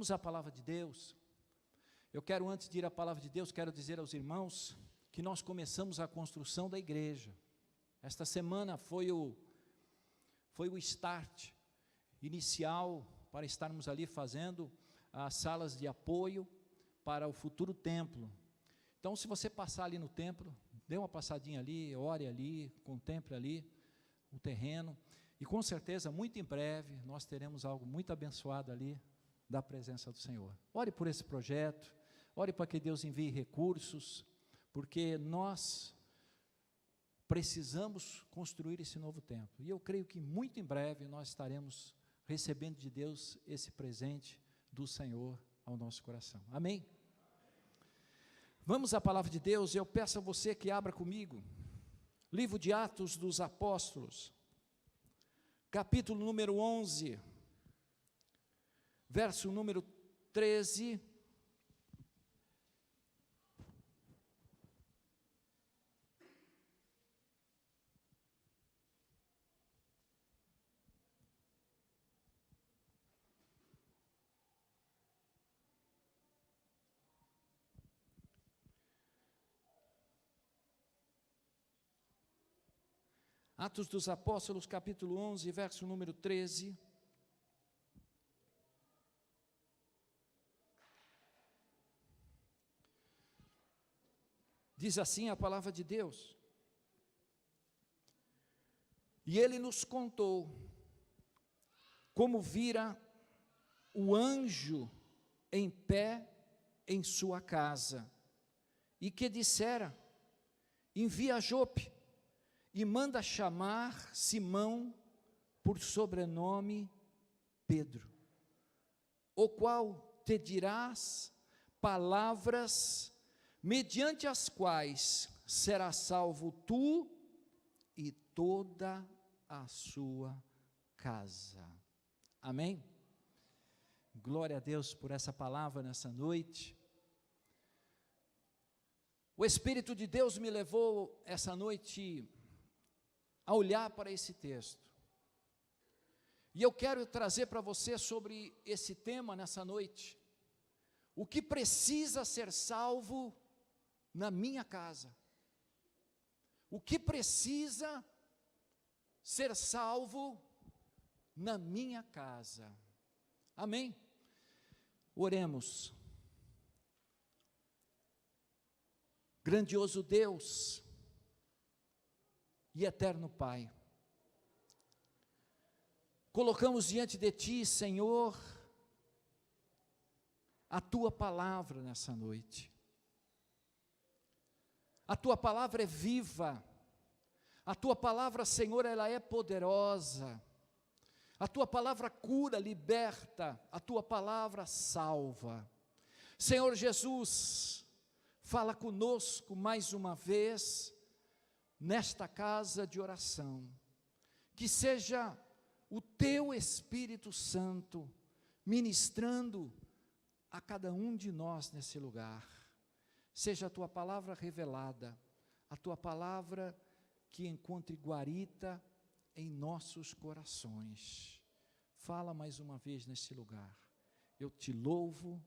Vamos à palavra de Deus. Eu quero, antes de ir à palavra de Deus, quero dizer aos irmãos que nós começamos a construção da igreja. Esta semana foi o start inicial para estarmos ali fazendo as salas de apoio para o futuro templo. Então, se você passar ali no templo, dê uma passadinha ali, ore ali, contemple ali o terreno, e com certeza, muito em breve, nós teremos algo muito abençoado ali, da presença do Senhor. Ore por esse projeto, ore para que Deus envie recursos, porque nós precisamos construir esse novo templo, e eu creio que muito em breve nós estaremos recebendo de Deus esse presente do Senhor ao nosso coração, amém? Vamos à palavra de Deus. Eu peço a você que abra comigo, livro de Atos dos Apóstolos, capítulo número 11, verso número 13, Atos dos Apóstolos, capítulo 11, verso número 13, diz assim a palavra de Deus: e ele nos contou como vira o anjo em pé em sua casa, e que dissera: envia a Jope, e manda chamar Simão, por sobrenome Pedro, o qual te dirás palavras, mediante as quais será salvo tu e toda a sua casa. Amém? Glória a Deus por essa palavra nessa noite. O Espírito de Deus me levou essa noite a olhar para esse texto, e eu quero trazer para você sobre esse tema nessa noite: o que precisa ser salvo na minha casa, o que precisa ser salvo na minha casa, amém? Oremos. Grandioso Deus e eterno Pai, colocamos diante de Ti, Senhor, a Tua palavra nessa noite. A Tua palavra é viva, a Tua palavra, Senhor, ela é poderosa, a Tua palavra cura, liberta, a Tua palavra salva. Senhor Jesus, fala conosco mais uma vez, nesta casa de oração, que seja o Teu Espírito Santo ministrando a cada um de nós nesse lugar, seja a Tua palavra revelada, a Tua palavra que encontre guarita em nossos corações. Fala mais uma vez nesse lugar, eu Te louvo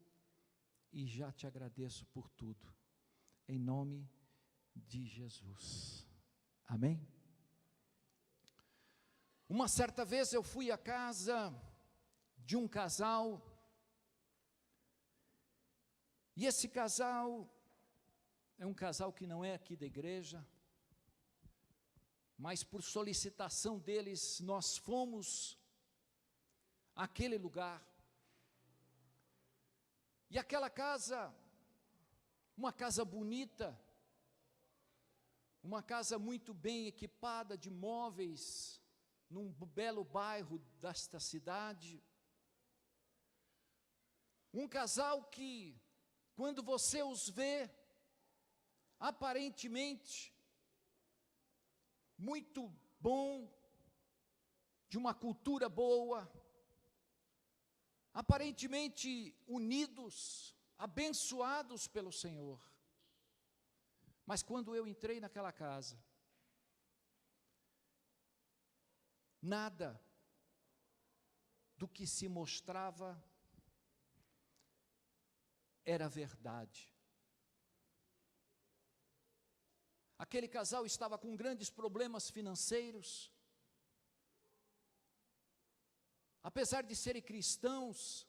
e já Te agradeço por tudo, em nome de Jesus. Amém? Uma certa vez eu fui à casa de um casal, e esse casal é um casal que não é aqui da igreja, mas por solicitação deles nós fomos àquele lugar, e aquela casa, uma casa bonita, uma casa muito bem equipada de móveis, num belo bairro desta cidade, um casal que, quando você os vê, aparentemente, muito bom, de uma cultura boa, aparentemente unidos, abençoados pelo Senhor, mas quando eu entrei naquela casa, nada do que se mostrava era verdade. Aquele casal estava com grandes problemas financeiros. Apesar de serem cristãos,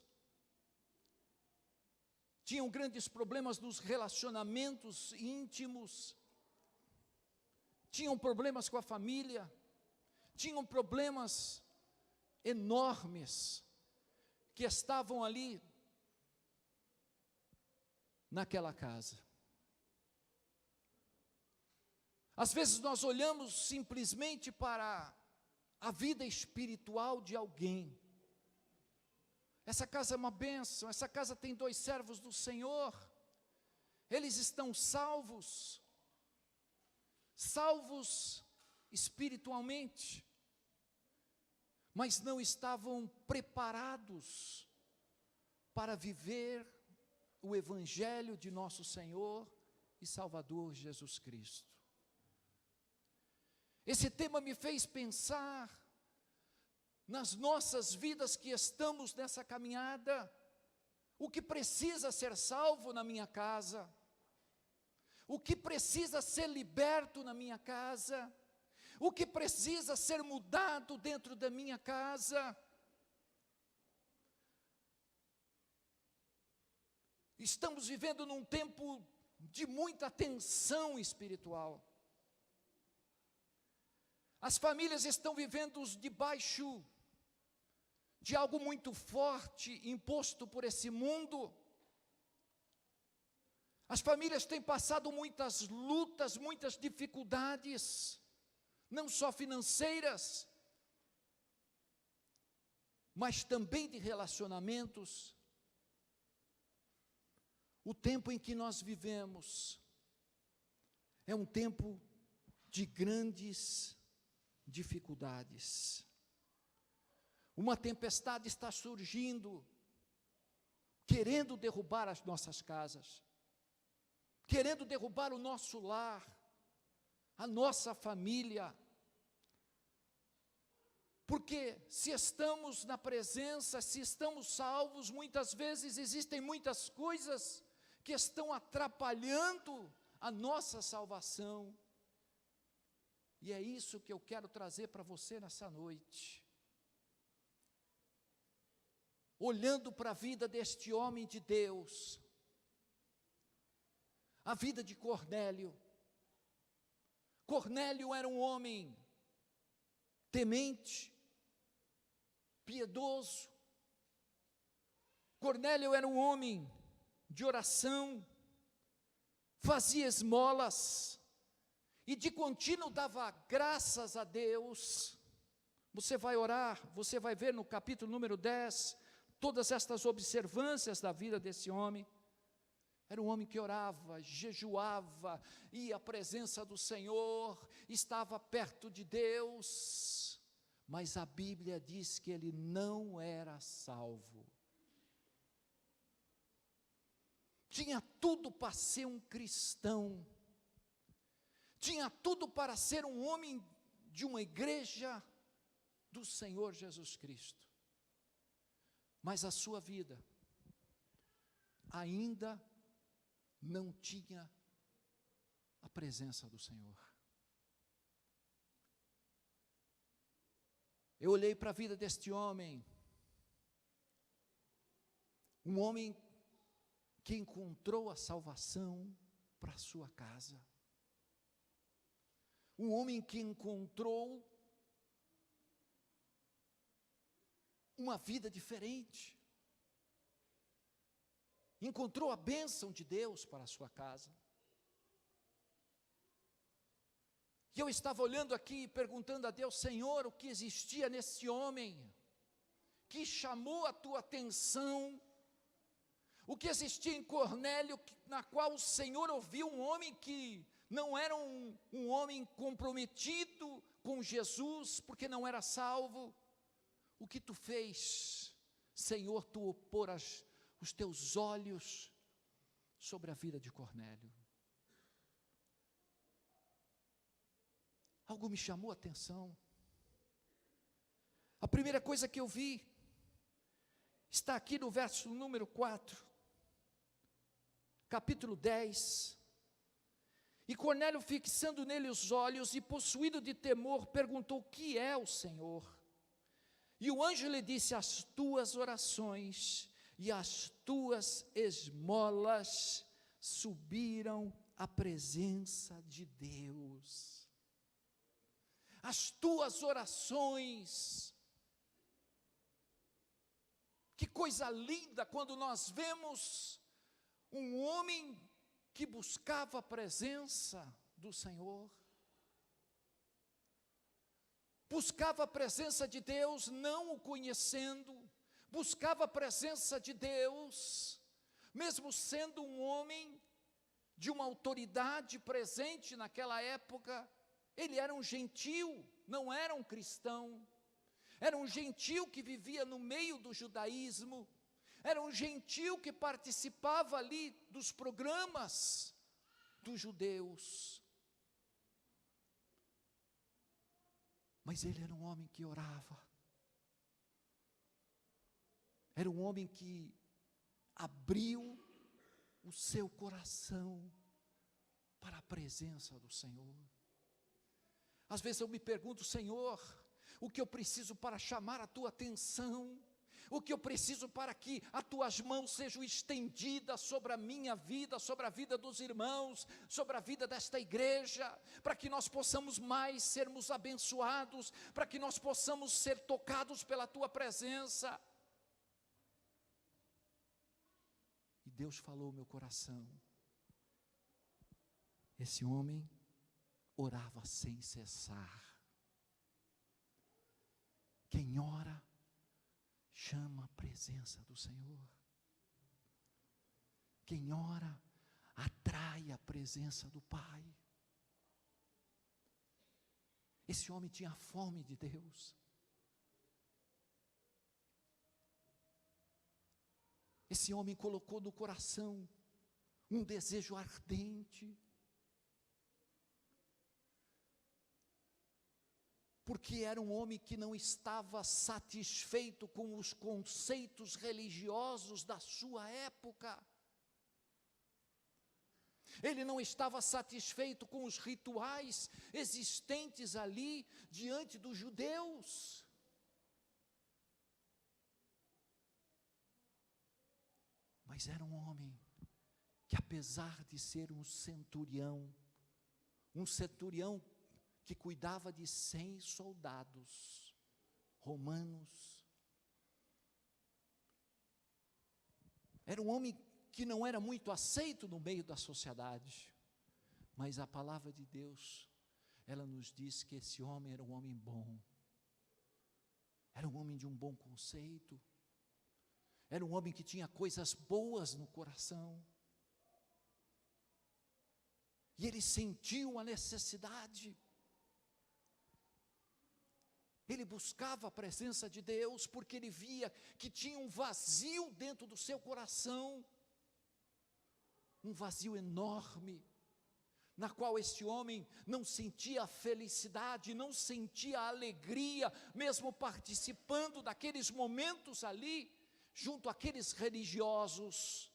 tinham grandes problemas nos relacionamentos íntimos, tinham problemas com a família, tinham problemas enormes que estavam ali naquela casa. Às vezes nós olhamos simplesmente para a vida espiritual de alguém. Essa casa é uma bênção, essa casa tem 2 servos do Senhor, eles estão salvos espiritualmente, mas não estavam preparados para viver o Evangelho de nosso Senhor e Salvador Jesus Cristo. Esse tema me fez pensar nas nossas vidas que estamos nessa caminhada, o que precisa ser salvo na minha casa, o que precisa ser liberto na minha casa, o que precisa ser mudado dentro da minha casa. Estamos vivendo num tempo de muita tensão espiritual. As famílias estão vivendo debaixo de algo muito forte, imposto por esse mundo. As famílias têm passado muitas lutas, muitas dificuldades, não só financeiras, mas também de relacionamentos. O tempo em que nós vivemos é um tempo de grandes dificuldades. Uma tempestade está surgindo, querendo derrubar as nossas casas, querendo derrubar o nosso lar, a nossa família. Porque se estamos na presença, se estamos salvos, muitas vezes existem muitas coisas que estão atrapalhando a nossa salvação. E é isso que eu quero trazer para você nessa noite. Olhando para a vida deste homem de Deus, a vida de Cornélio. Cornélio era um homem temente, piedoso. Cornélio era um homem de oração, fazia esmolas, e de contínuo dava graças a Deus. Você vai orar, você vai ver no capítulo número 10, todas estas observâncias da vida desse homem. Era um homem que orava, jejuava, ia à presença do Senhor, estava perto de Deus, mas a Bíblia diz que ele não era salvo. Tinha tudo para ser um cristão, tinha tudo para ser um homem de uma igreja do Senhor Jesus Cristo, mas a sua vida ainda não tinha a presença do Senhor. Eu olhei para a vida deste homem, um homem que encontrou a salvação para a sua casa, um homem que encontrou uma vida diferente, encontrou a bênção de Deus para a sua casa. E eu estava olhando aqui e perguntando a Deus: Senhor, o que existia nesse homem que chamou a tua atenção? O que existia em Cornélio, na qual o Senhor ouviu um homem que não era um homem comprometido com Jesus, porque não era salvo? O que tu fez, Senhor, tu pôr os teus olhos sobre a vida de Cornélio? Algo me chamou a atenção. A primeira coisa que eu vi está aqui no verso número 4. capítulo 10. E Cornélio, fixando nele os olhos e possuído de temor, perguntou: o que é o Senhor? E o anjo lhe disse: as tuas orações e as tuas esmolas subiram à presença de Deus. As tuas orações. Que coisa linda quando nós vemos um homem que buscava a presença do Senhor. Buscava a presença de Deus, não o conhecendo, buscava a presença de Deus, mesmo sendo um homem de uma autoridade presente naquela época. Ele era um gentil, não era um cristão, era um gentil que vivia no meio do judaísmo, era um gentil que participava ali dos programas dos judeus. Mas ele era um homem que orava, era um homem que abriu o seu coração para a presença do Senhor. Às vezes eu me pergunto: Senhor, o que eu preciso para chamar a tua atenção? O que eu preciso para que as tuas mãos sejam estendidas sobre a minha vida, sobre a vida dos irmãos, sobre a vida desta igreja, para que nós possamos mais sermos abençoados, para que nós possamos ser tocados pela tua presença. E Deus falou ao meu coração: esse homem orava sem cessar. Quem ora, chama a presença do Senhor. Quem ora, atrai a presença do Pai. Esse homem tinha fome de Deus. Esse homem colocou no coração um desejo ardente, porque era um homem que não estava satisfeito com os conceitos religiosos da sua época. Ele não estava satisfeito com os rituais existentes ali diante dos judeus. Mas era um homem que, apesar de ser um centurião que cuidava de 100 soldados romanos, era um homem que não era muito aceito no meio da sociedade, mas a palavra de Deus, ela nos diz que esse homem era um homem bom, era um homem de um bom conceito, era um homem que tinha coisas boas no coração, e ele sentiu a necessidade. Ele buscava a presença de Deus, porque ele via que tinha um vazio dentro do seu coração, um vazio enorme, na qual este homem não sentia a felicidade, não sentia a alegria, mesmo participando daqueles momentos ali, junto àqueles religiosos.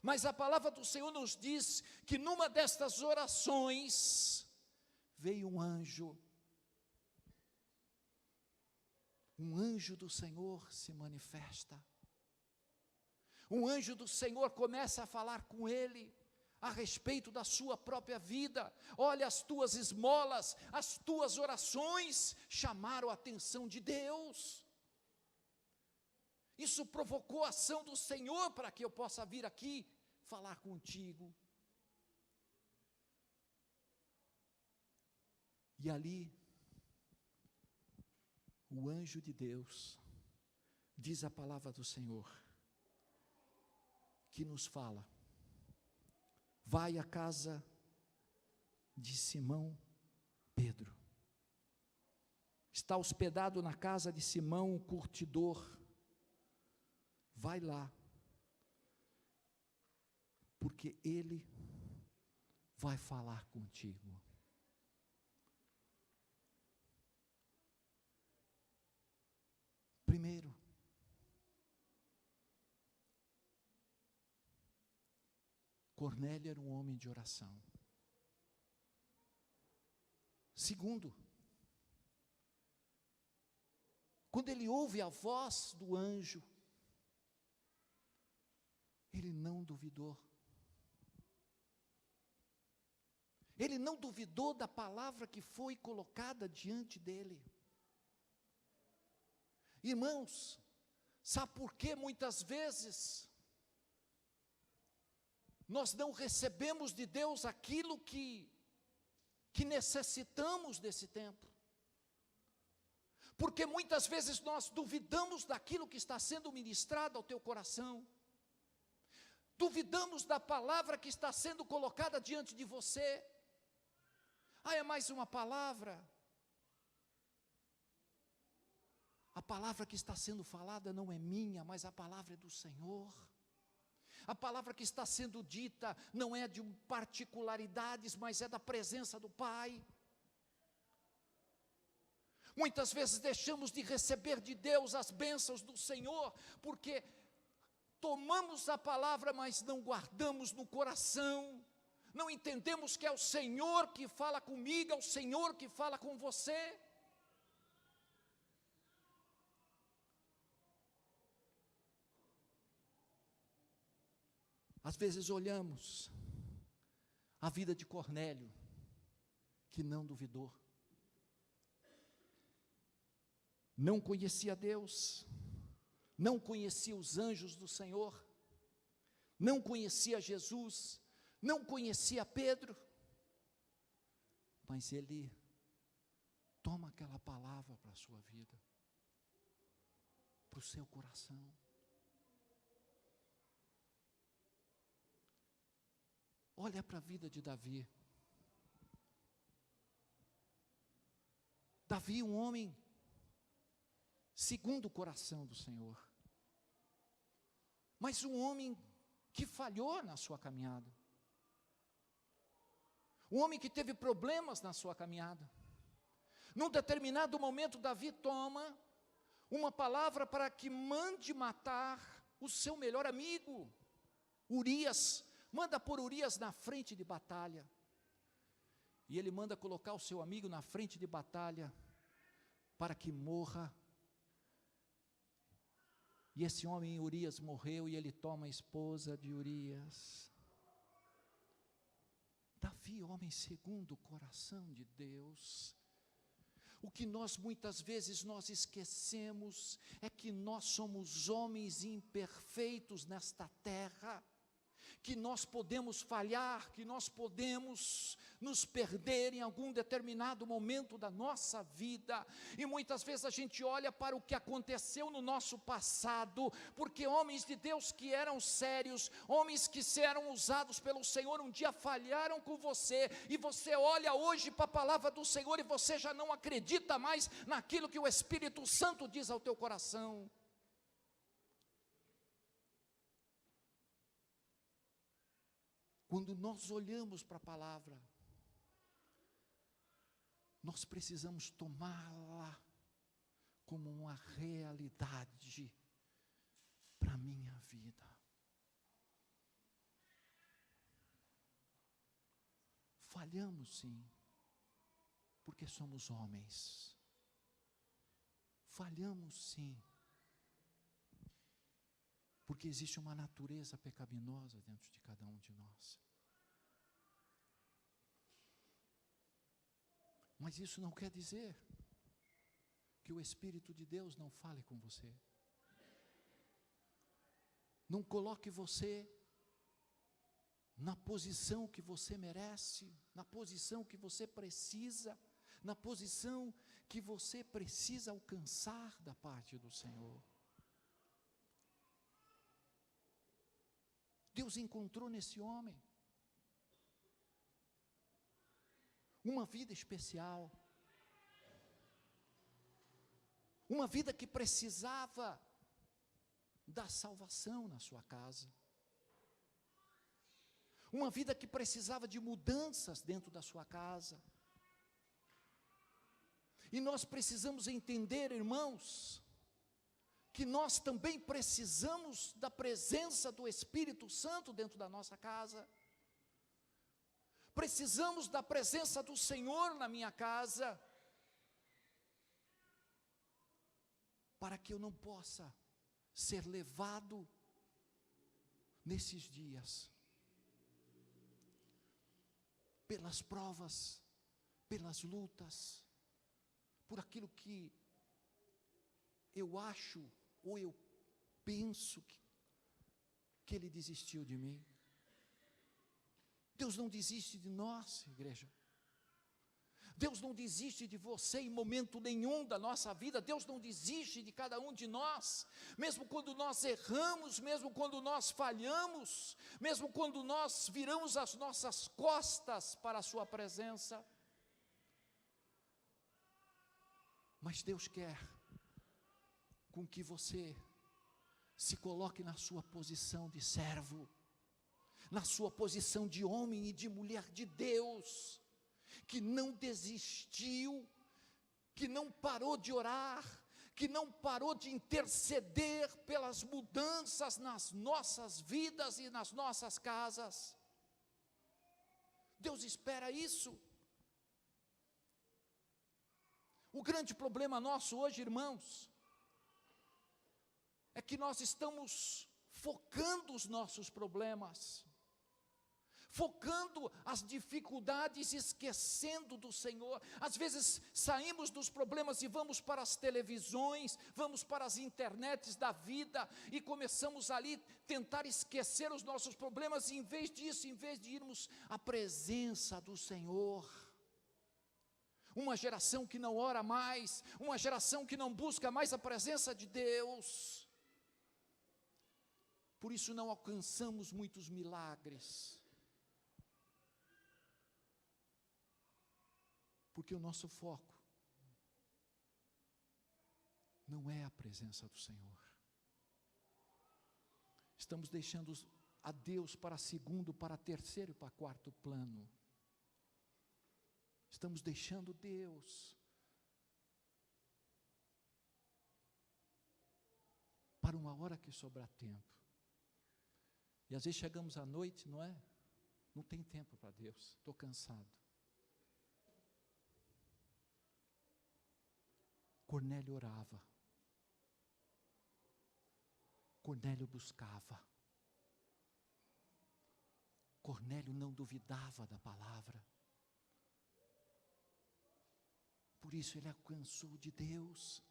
Mas a palavra do Senhor nos diz que numa destas orações, veio um anjo do Senhor se manifesta. Um anjo do Senhor começa a falar com ele a respeito da sua própria vida. Olha, as tuas esmolas, as tuas orações chamaram a atenção de Deus. Isso provocou a ação do Senhor para que eu possa vir aqui falar contigo. E ali, o anjo de Deus, diz a palavra do Senhor, que nos fala: vai à casa de Simão Pedro, está hospedado na casa de Simão, o curtidor, vai lá, porque ele vai falar contigo. Primeiro, Cornélio era um homem de oração. Segundo, quando ele ouve a voz do anjo, ele não duvidou. Ele não duvidou da palavra que foi colocada diante dele. Irmãos, sabe por que muitas vezes nós não recebemos de Deus aquilo que necessitamos desse tempo? Porque muitas vezes nós duvidamos daquilo que está sendo ministrado ao teu coração, duvidamos da palavra que está sendo colocada diante de você. É mais uma palavra. A palavra que está sendo falada não é minha, mas a palavra é do Senhor. A palavra que está sendo dita não é de particularidades, mas é da presença do Pai. Muitas vezes deixamos de receber de Deus as bênçãos do Senhor, porque tomamos a palavra, mas não guardamos no coração. Não entendemos que é o Senhor que fala comigo, é o Senhor que fala com você. Às vezes olhamos a vida de Cornélio, que não duvidou. Não conhecia Deus, não conhecia os anjos do Senhor, não conhecia Jesus, não conhecia Pedro, mas ele toma aquela palavra para a sua vida, para o seu coração. Olha para a vida de Davi. Davi, um homem segundo o coração do Senhor, mas um homem que falhou na sua caminhada, um homem que teve problemas na sua caminhada. Num determinado momento, Davi toma uma palavra para que mande matar o seu melhor amigo, Urias. Manda pôr Urias na frente de batalha, e ele manda colocar o seu amigo na frente de batalha, para que morra. E esse homem, Urias, morreu, e ele toma a esposa de Urias. Davi, homem segundo o coração de Deus. O que nós muitas vezes nós esquecemos, é que nós somos homens imperfeitos nesta terra, que nós podemos falhar, que nós podemos nos perder em algum determinado momento da nossa vida, e muitas vezes a gente olha para o que aconteceu no nosso passado, porque homens de Deus que eram sérios, homens que eram usados pelo Senhor, um dia falharam com você, e você olha hoje para a palavra do Senhor, e você já não acredita mais naquilo que o Espírito Santo diz ao teu coração. Quando nós olhamos para a palavra, nós precisamos tomá-la como uma realidade para a minha vida. Falhamos sim, porque somos homens. Falhamos sim, porque existe uma natureza pecaminosa dentro de cada um de nós. Mas isso não quer dizer que o Espírito de Deus não fale com você. Não coloque você na posição que você merece, na posição que você precisa, na posição que você precisa alcançar da parte do Senhor. Deus encontrou nesse homem uma vida especial, uma vida que precisava da salvação na sua casa, uma vida que precisava de mudanças dentro da sua casa. E nós precisamos entender, irmãos, que nós também precisamos da presença do Espírito Santo dentro da nossa casa. Precisamos da presença do Senhor na minha casa, para que eu não possa ser levado nesses dias pelas provas, pelas lutas, por aquilo que eu acho ou eu penso que Ele desistiu de mim. Deus não desiste de nós, igreja. Deus não desiste de você em momento nenhum da nossa vida. Deus não desiste de cada um de nós, mesmo quando nós erramos, mesmo quando nós falhamos, mesmo quando nós viramos as nossas costas para a sua presença. Mas Deus quer com que você se coloque na sua posição de servo, na sua posição de homem e de mulher de Deus, que não desistiu, que não parou de orar, que não parou de interceder pelas mudanças nas nossas vidas e nas nossas casas. Deus espera isso. O grande problema nosso hoje, irmãos, é que nós estamos focando os nossos problemas, focando as dificuldades, esquecendo do Senhor. Às vezes saímos dos problemas e vamos para as televisões, vamos para as internets da vida, e começamos ali tentar esquecer os nossos problemas, e em vez disso, em vez de irmos à presença do Senhor, uma geração que não ora mais, uma geração que não busca mais a presença de Deus, por isso não alcançamos muitos milagres, porque o nosso foco não é a presença do Senhor. Estamos deixando a Deus para segundo, para terceiro e para quarto plano. Estamos deixando Deus para uma hora que sobrar tempo. E às vezes chegamos à noite, não é? Não tem tempo para Deus, estou cansado. Cornélio orava, Cornélio buscava, Cornélio não duvidava da palavra. Por isso ele alcançou de Deus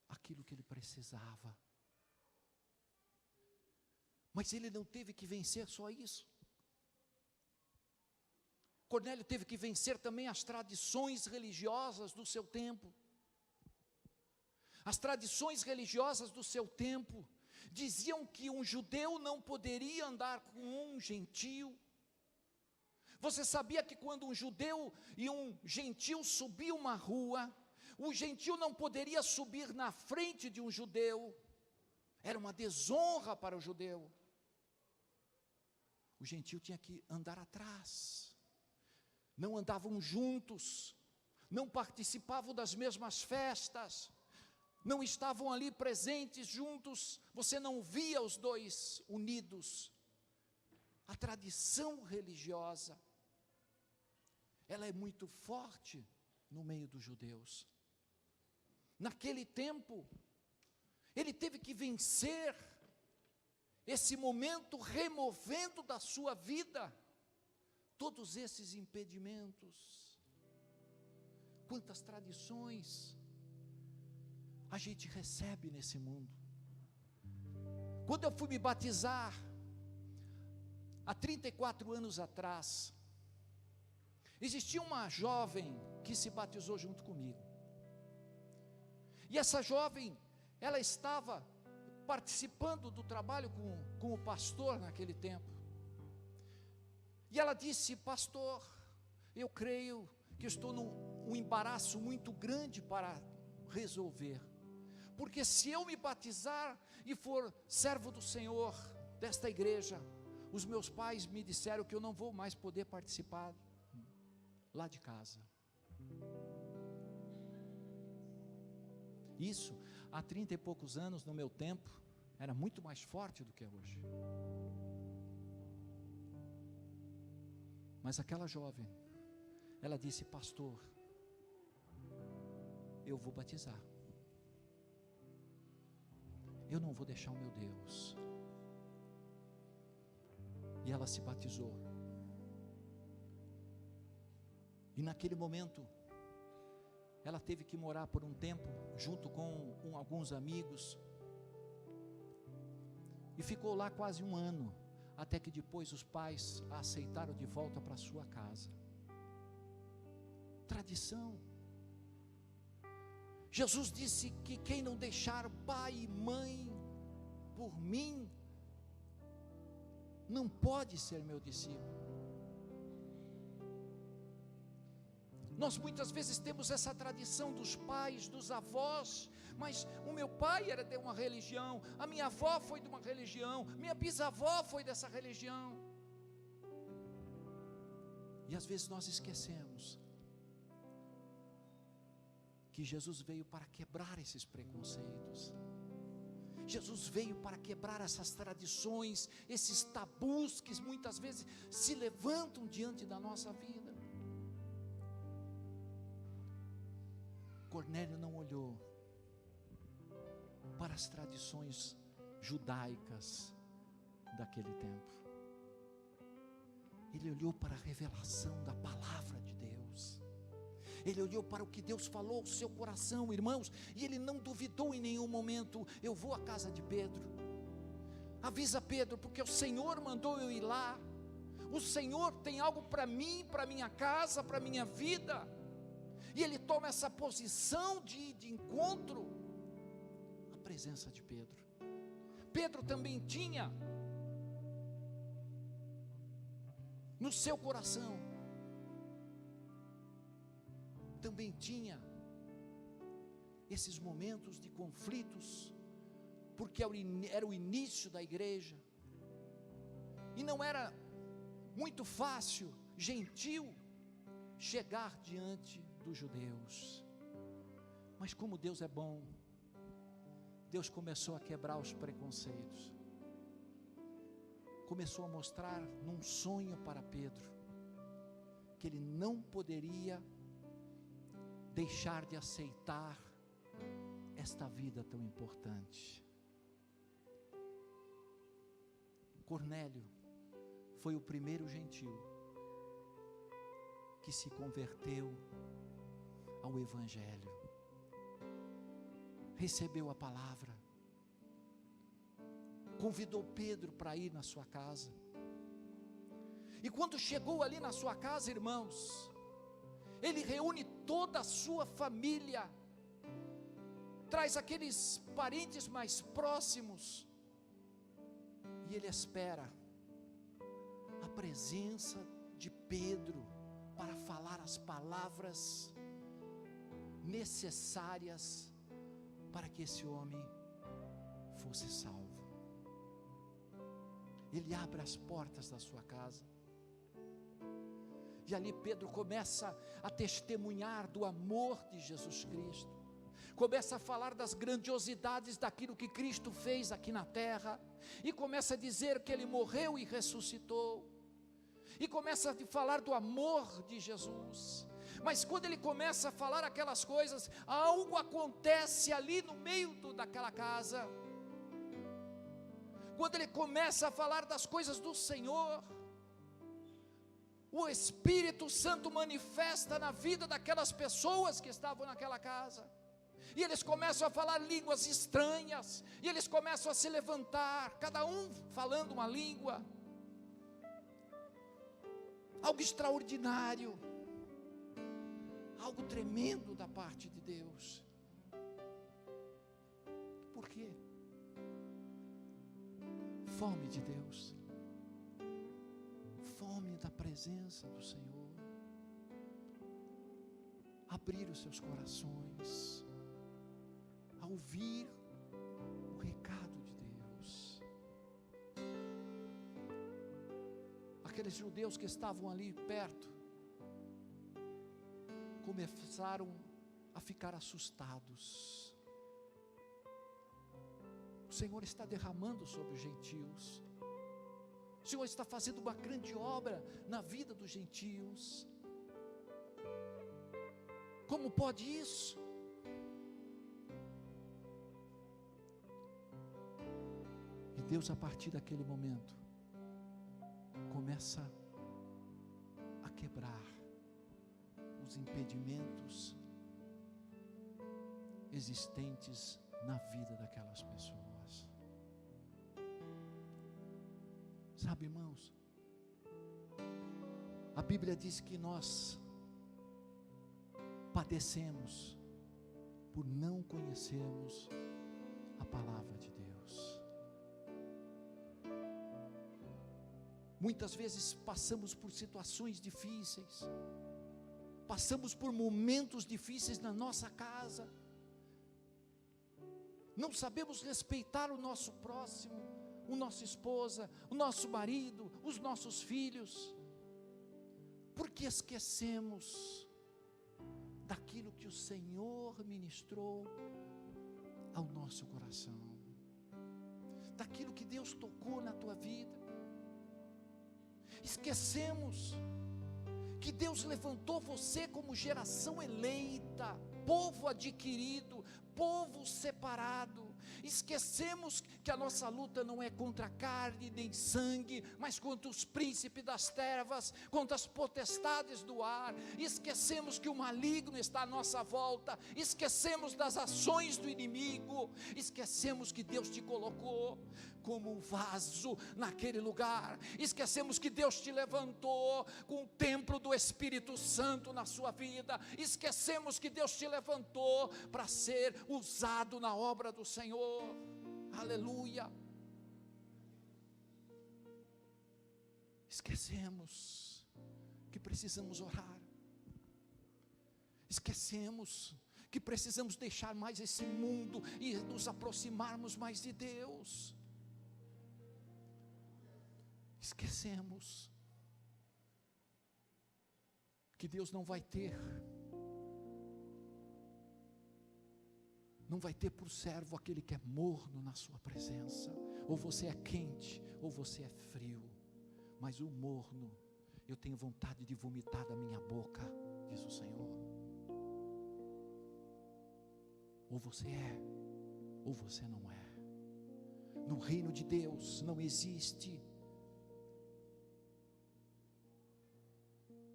aquilo que ele precisava. Mas ele não teve que vencer só isso. Cornélio teve que vencer também as tradições religiosas do seu tempo. As tradições religiosas do seu tempo diziam que um judeu não poderia andar com um gentio. Você sabia que quando um judeu e um gentio subiam uma rua, o gentio não poderia subir na frente de um judeu? Era uma desonra para o judeu. O gentio tinha que andar atrás. Não andavam juntos, não participavam das mesmas festas, não estavam ali presentes juntos, você não via os dois unidos. A tradição religiosa, ela é muito forte no meio dos judeus. Naquele tempo, ele teve que vencer esse momento, removendo da sua vida todos esses impedimentos. Quantas tradições a gente recebe nesse mundo. Quando eu fui me batizar, há 34 anos atrás, existia uma jovem que se batizou junto comigo. E essa jovem, ela estava participando do trabalho com o pastor naquele tempo. E ela disse: pastor, eu creio que estou num embaraço muito grande para resolver, porque se eu me batizar e for servo do Senhor desta igreja, os meus pais me disseram que eu não vou mais poder participar lá de casa. Isso, há 30 e poucos anos, no meu tempo, era muito mais forte do que é hoje. Mas aquela jovem, ela disse: pastor, eu vou batizar, eu não vou deixar o meu Deus. E ela se batizou. E naquele momento, ela teve que morar por um tempo, junto com alguns amigos, e ficou lá quase um ano, até que depois os pais a aceitaram de volta para sua casa. Tradição. Jesus disse que quem não deixar pai e mãe por mim, não pode ser meu discípulo. Nós muitas vezes temos essa tradição dos pais, dos avós, mas o meu pai era de uma religião, a minha avó foi de uma religião, minha bisavó foi dessa religião. E às vezes nós esquecemos que Jesus veio para quebrar esses preconceitos. Jesus veio para quebrar essas tradições, esses tabus que muitas vezes se levantam diante da nossa vida. Cornélio não olhou para as tradições judaicas daquele tempo. Ele olhou para a revelação da palavra de Deus. Ele olhou para o que Deus falou ao seu coração, irmãos, e ele não duvidou em nenhum momento. Eu vou à casa de Pedro, avisa Pedro, porque o Senhor mandou eu ir lá. O Senhor tem algo para mim, para minha casa, para minha vida. E ele toma essa posição de encontro à presença de Pedro. Pedro também tinha no seu coração, também tinha esses momentos de conflitos, porque era o início da igreja, e não era muito fácil, gentil, chegar diante dos judeus. Mas como Deus é bom, Deus começou a quebrar os preconceitos, começou a mostrar num sonho para Pedro, que ele não poderia deixar de aceitar esta vida tão importante. Cornélio foi o primeiro gentil que se converteu ao Evangelho, recebeu a palavra, convidou Pedro para ir na sua casa, e quando chegou ali na sua casa, irmãos, ele reúne toda a sua família, traz aqueles parentes mais próximos, e ele espera a presença de Pedro, para falar as palavras necessárias, para que esse homem fosse salvo. Ele abre as portas da sua casa, e ali Pedro começa a testemunhar do amor de Jesus Cristo, começa a falar das grandiosidades daquilo que Cristo fez aqui na terra, e começa a dizer que Ele morreu e ressuscitou, e começa a falar do amor de Jesus. Mas quando ele começa a falar aquelas coisas, algo acontece ali no meio daquela casa. Quando ele começa a falar das coisas do Senhor, o Espírito Santo manifesta na vida daquelas pessoas que estavam naquela casa, e eles começam a falar línguas estranhas, e eles começam a se levantar, cada um falando uma língua, algo extraordinário, algo tremendo da parte de Deus. Por quê? Fome de Deus, fome da presença do Senhor, abrir os seus corações, a ouvir o recado de Deus. Aqueles judeus que estavam ali perto, começaram a ficar assustados. O Senhor está derramando sobre os gentios, O Senhor está fazendo uma grande obra na vida dos gentios. Como pode isso? E Deus, a partir daquele momento, começa a quebrar os impedimentos existentes na vida daquelas pessoas. Sabe, irmãos, a Bíblia diz que nós padecemos por não conhecermos a palavra de Deus. Muitas vezes passamos por situações difíceis, passamos por momentos difíceis na nossa casa, não sabemos respeitar o nosso próximo, a nossa esposa, o nosso marido, os nossos filhos, porque esquecemos daquilo que o Senhor ministrou ao nosso coração, daquilo que Deus tocou na tua vida. Esquecemos que Deus levantou você como geração eleita, povo adquirido, povo separado. Esquecemos que a nossa luta não é contra carne nem sangue, mas contra os príncipes das trevas, contra as potestades do ar. Esquecemos que o maligno está à nossa volta, esquecemos das ações do inimigo, esquecemos que Deus te colocou como um vaso naquele lugar, esquecemos que Deus te levantou com o templo do Espírito Santo na sua vida, esquecemos que Deus te levantou para ser usado na obra do Senhor. Aleluia. Esquecemos que precisamos orar, esquecemos que precisamos deixar mais esse mundo e nos aproximarmos mais de Deus. Esquecemos que Deus não vai ter por servo aquele que é morno na sua presença. Ou você é quente, ou você é frio, mas o morno, eu tenho vontade de vomitar da minha boca, diz o Senhor. Ou você é, ou você não é. No reino de Deus não existe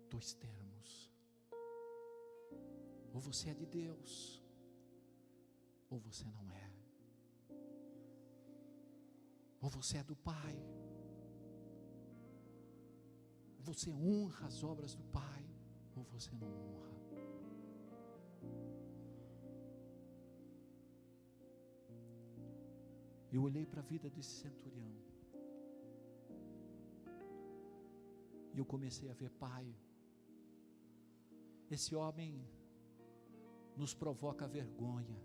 dois termos. Ou você é de Deus, ou você não é. Ou você é do Pai, você honra as obras do Pai, ou você não honra. Eu olhei para a vida desse centurião, e eu comecei a ver: Pai, esse homem nos provoca vergonha,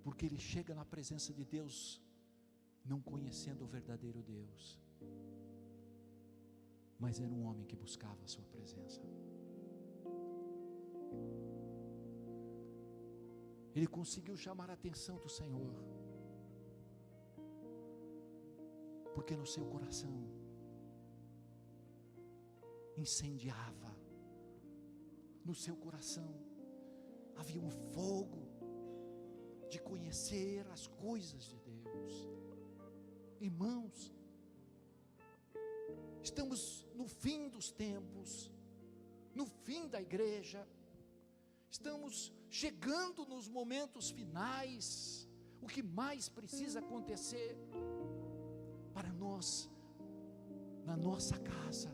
porque ele chega na presença de Deus não conhecendo o verdadeiro Deus, mas era um homem que buscava a sua presença. Ele conseguiu chamar a atenção do Senhor, porque no seu coração incendiava, no seu coração havia um fogo de conhecer as coisas de Deus. Irmãos, estamos no fim dos tempos, no fim da igreja, estamos chegando nos momentos finais. O que mais precisa acontecer para nós, na nossa casa,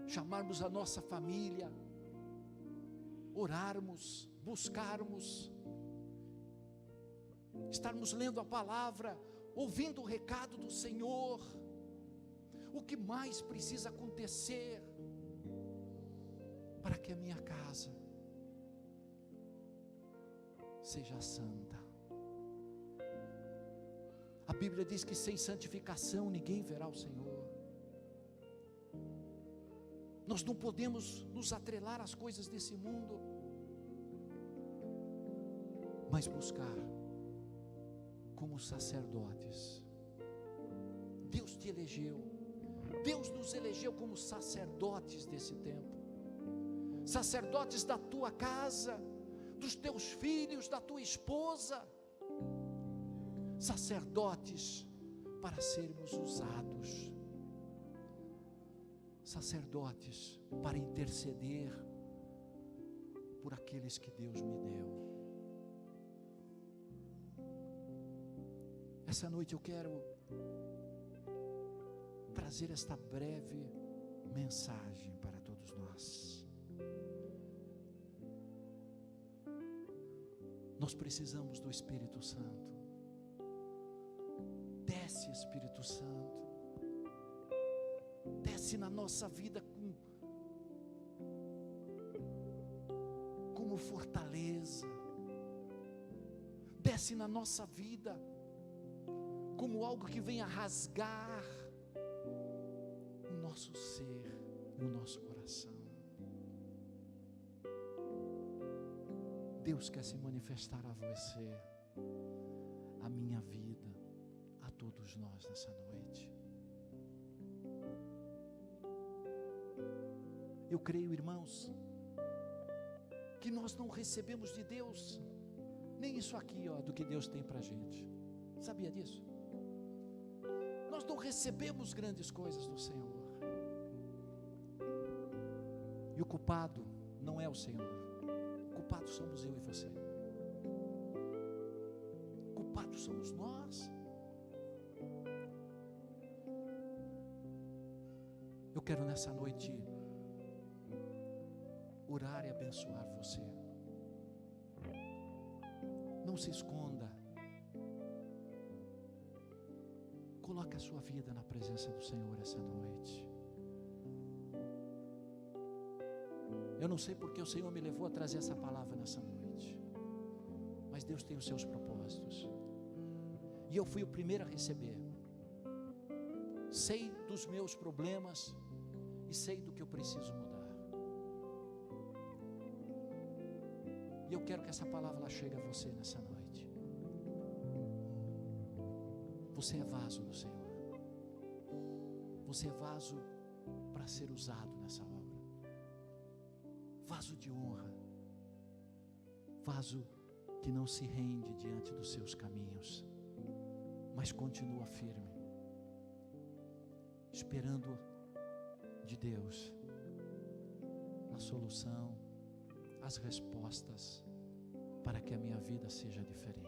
chamarmos a nossa família, orarmos, buscarmos, estarmos lendo a palavra, ouvindo o recado do Senhor. O que mais precisa acontecer para que a minha casa seja santa? A Bíblia diz que sem santificação ninguém verá o Senhor. Nós não podemos nos atrelar às coisas desse mundo, mas buscar como sacerdotes. Deus te elegeu, Deus nos elegeu como sacerdotes desse tempo, sacerdotes da tua casa, dos teus filhos, da tua esposa, sacerdotes para sermos usados, sacerdotes para interceder por aqueles que Deus me deu. Essa noite eu quero trazer esta breve mensagem para todos nós. Nós precisamos do Espírito Santo. Desce, Espírito Santo, desce na nossa vida como fortaleza, desce na nossa vida como algo que venha rasgar o nosso ser e o nosso coração. Deus quer se manifestar a você, a minha vida, a todos nós nessa noite. Eu creio, irmãos, que nós não recebemos de Deus nem isso aqui, do que Deus tem para a gente. Sabia disso? Nós não recebemos grandes coisas do Senhor. E o culpado não é o Senhor. O culpado somos eu e você. O culpado somos nós. Eu quero nessa noite orar e abençoar você. Não se esconda. Coloque a sua vida na presença do Senhor essa noite. Eu não sei porque o Senhor me levou a trazer essa palavra nessa noite, mas Deus tem os seus propósitos, e eu fui o primeiro a receber. Sei dos meus problemas e sei do que eu preciso mudar. E eu quero que essa palavra ela chegue a você nessa noite. Você é vaso do Senhor. Você é vaso para ser usado nessa obra. Vaso de honra. Vaso que não se rende diante dos seus caminhos, mas continua firme, esperando de Deus a solução, as respostas, para que a minha vida seja diferente.